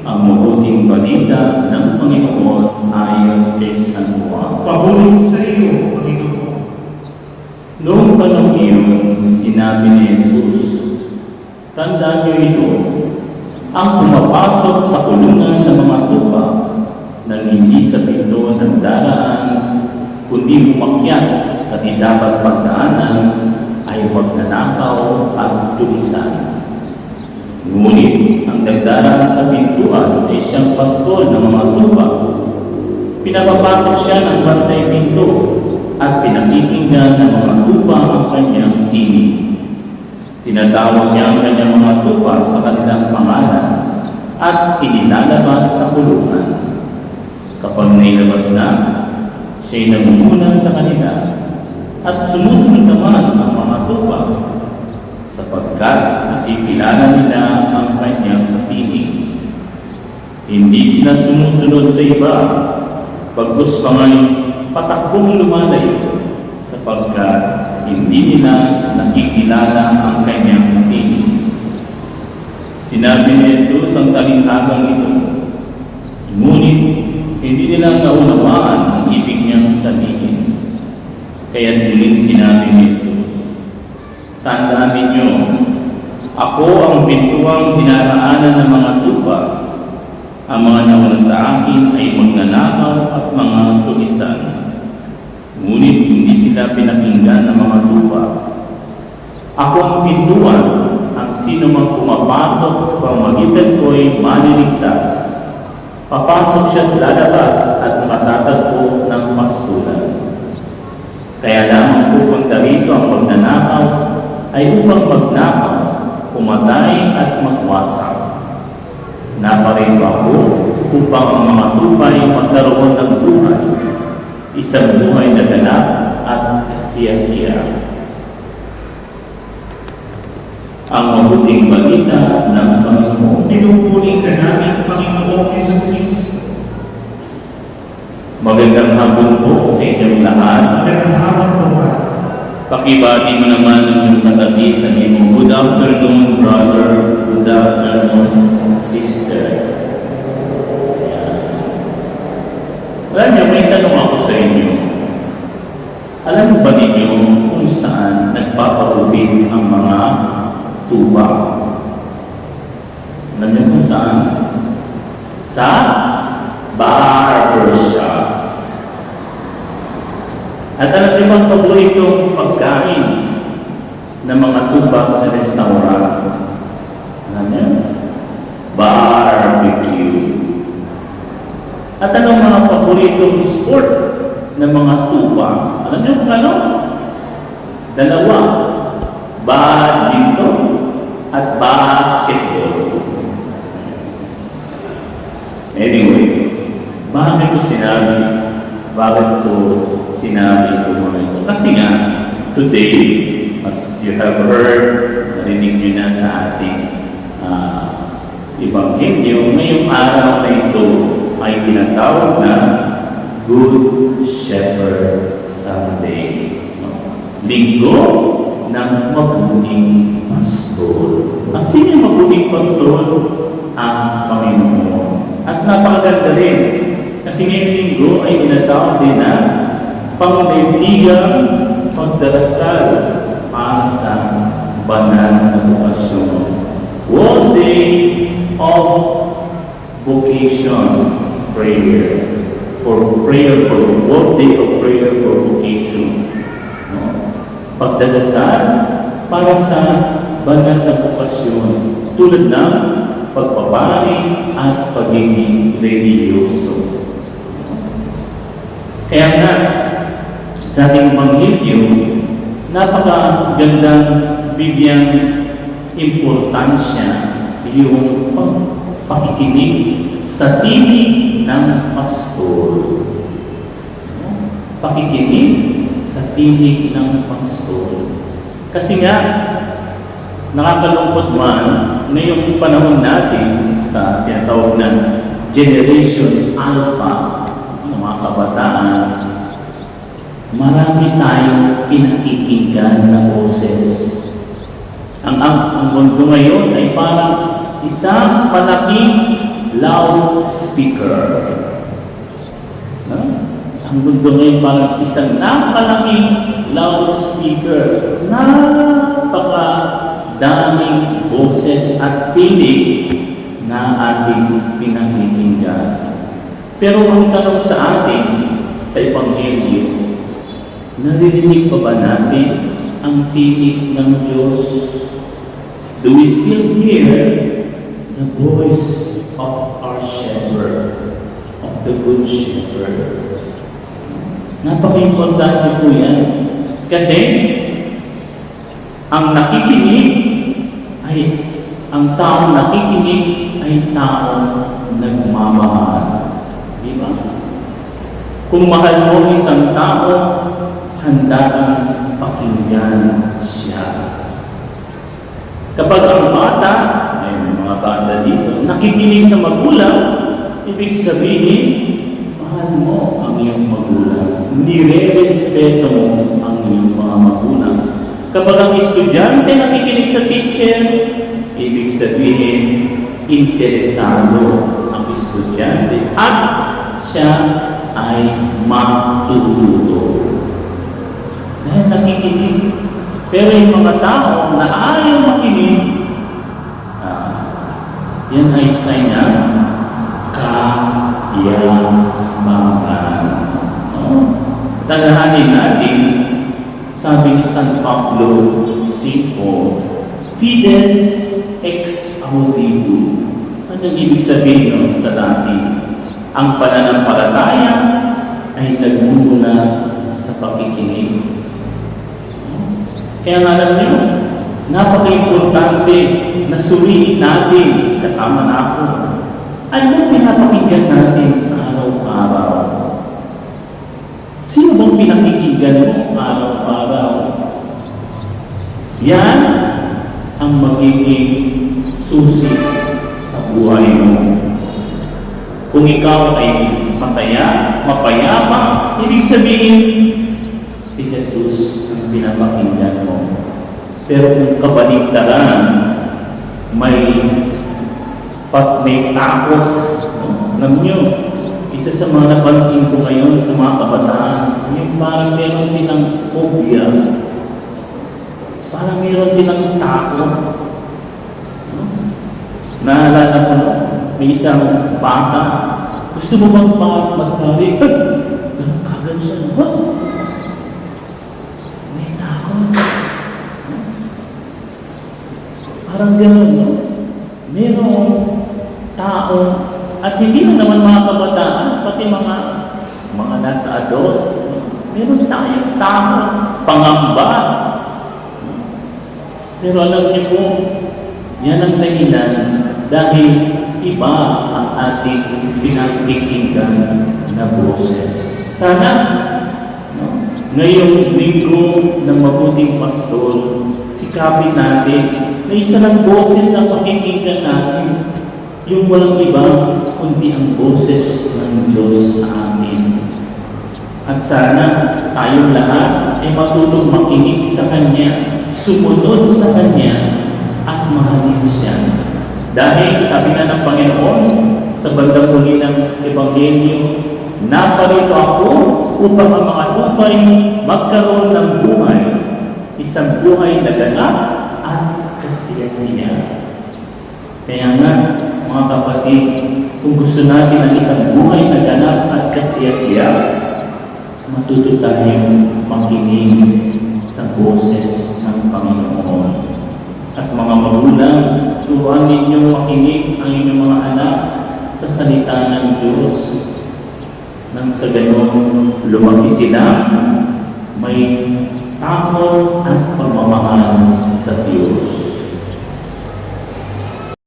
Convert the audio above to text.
Ang mabuting balita ng Panginoon ayon kay San Juan. Papuri sa iyo, Panginoon. Noong panahon iyon, sinabi ni Jesus, "Tandaan niyo ito, ang pumapasok sa kulungan ng mga tupa nang hindi sa pinto ng daraan, kundi umakyat sa di dapat pagdaanan, ay magnanakaw at tulisan. Ngunit ang nagdaraan sa pintuan ay siyang pastol ng mga tupa. Pinapapasok siya ng bantay pinto at pinakikinggan ng mga tupa ang kanyang tinig. Tinatawag niya ang kanyang mga tupa sa kanilang pangalan at inilalabas sa kulungan. Kapag nailabas na, siya'y namumuna sa kanila at sumusunod naman ang mga tupa sapagkat nakikilala nila ang kanyang tinig. Hindi sila sumusunod sa iba, bagkus pa nga'y patakbong lumalayo sapagkat hindi nila nakikilala ang kanyang tinig." Sinabi ni Jesus ang talinghagang ito, ngunit hindi nila naunawaan ang ibig niyang sabihin. Kaya't muling sinabi ni Jesus, "Tandaan ninyo, ako ang pintuang dinaraanan ng mga tupa. Ang mga nauna sa akin ay magnanakaw at mga tulisan. Ngunit hindi sila pinakinggan ng mga tupa. Ako ang pintuan, ang sino mang pumapasok sa pamamagitan ko'y maliligtas. Papasok siya at lalabas at matatagpo ng pastulan. Kaya lamang pupunta rito ang magnanakaw ay upang magnakaw, pumatay at magwasak. Naparito ako upang ang mga tupa ay magkaroon ng buhay, isang buhay na ganap at kasiyasiya." Ang mabuting balita ng Panginoon. Pinupuri ka namin, Panginoong Jesucristo. Magandang hapon po sa inyong lahat. Magandang hapon po ba? Pakibati mo naman ang iyong katabi sa iyong good afternoon, brother. Good afternoon, sister. Alam niyo, may tanong ako sa inyo. Alam mo ba ninyo kung saan nagpapagupit ang mga tupa? Alam niyo kung saan? Sa barbershop. At alam niyo bang paboritong pagkain ng mga tupa sa restaurant? Alam niyo? Barbecue. At anong mga paboritong sport ng mga tupa? Alam niyo kung ano? Dalawa. Badminton at basketball. Anyway, bakit ko sinabi? Bakit ko sinabi ito mga ito? Kasi nga, today, as you have heard, narinig nyo na sa ating Ebanghelyo, ngayong araw na ito ay tinatawag na Good Shepherd Sunday. Linggo ng mabuting pastor. At sino yung mabuting pastor? Ang Panginoon. At napakaganda rin. Kasi ngayong linggo ay tinatawag din na pangdaigdigang pagdarasal para sa banal na bukasyon. World Day of Vocation Prayer. For prayer for World Day of Prayer for Vocation. Pagdadasal para sa banal na bukasyon tulad ng pagpapari at pagiging religyoso. Kaya nga, sa ating Ebanghelyo, napakagandang bigyang importansya yung pakikinig sa tinig ng pastor. Pakikinig sa tinig ng pastor. Kasi nga, nakakalungkot man, ngayong panahon natin sa tinatawag na Generation Alpha, ng mga kabataan, marami tayong pinakikinggan na boses. Ang mundo ngayon ay parang isang malaking loudspeaker. Ang mundo ngayon parang isang napakalaking loudspeaker. Napakadaming boses at tinig na ating pinakikinggan. Pero ang tanong sa atin sa Ebanghelyo, naririnig pa ba natin ang tinig ng Diyos? Do we still hear the voice of our shepherd, of the good shepherd? Napaka-importante po yan. Kasi, ang nakikinig ay, ang taong nakikinig ay taong nagmamahal. Di ba? Kung mahal mo isang tao, handa kang pakinggan siya. Kapag ang bata, may mga bata dito, nakikinig sa magulang, ibig sabihin, mahal mo ang iyong magulang. Nire-respeto mo ang iyong mga magulang. Kapag ang estudyante nakikinig sa teacher, ibig sabihin, interesado ang estudyante at siya ay matututo. Dahil nakikinig. Pero yung mga tao na ayaw makinig, yan ay sign na kayabangan. Tandaanin natin, sabi ni San Pablo 5, Fides ex auditu. Anong ibig sabihin nun sa Latin? Ang pananampalataya ay nagmumula sa pakikinig. Kaya nga alam niyo, napaka-importante na suriin natin, kasama na ako. Ano pinapakinggan natin araw-araw? Sino bang pinakikinggan mo araw-araw? Yan ang magiging susi sa buhay mo. Kung ikaw ay masaya, mapayapa, ibig sabihin, si Jesus ang pinapakinggan mo. Pero kung kabaligtaran, may takot. Alam nyo, isa sa mga napansin ko ngayon sa mga kabataan, yung parang meron silang phobia. Parang meron silang takot. Naalala ko na, may isang bata, gusto mo bang magpari? Ganun kagad siya. May takot. Parang gano'n, no? Merong tao, at hindi na naman mga kabataan, pati mga nasa adult, meron tayong tao, pangamba. Pero alam niyo po, yan ang dahilan dahil iba ang ating pinakikinggan na boses. Sana, ngayong linggo ng mabuting pastor, sikapin natin na isa ng boses ang pakikinggan natin, yung walang iba, kundi ang boses ng Diyos sa amin. At sana tayong lahat ay matutong makinig sa Kanya, sumunod sa Kanya, at mahalin siya. Dahil sabi na ng Panginoon sa bandang huli ng Ebanghelyo, naparito ako upang ang mga tupay magkaroon ng buhay, isang buhay na ganap at kasiyasiya. Kaya nga, mga kapatid, kung gusto natin ang isang buhay na ganap at kasiyasiya, matuto tayong makinig sa boses ng Panginoon. At mga magulang, turuan ninyong makinig ang inyong mga anak sa salita ng Diyos. Nang sa ganon, lumaki sila, may takot at pagmamahal sa Diyos.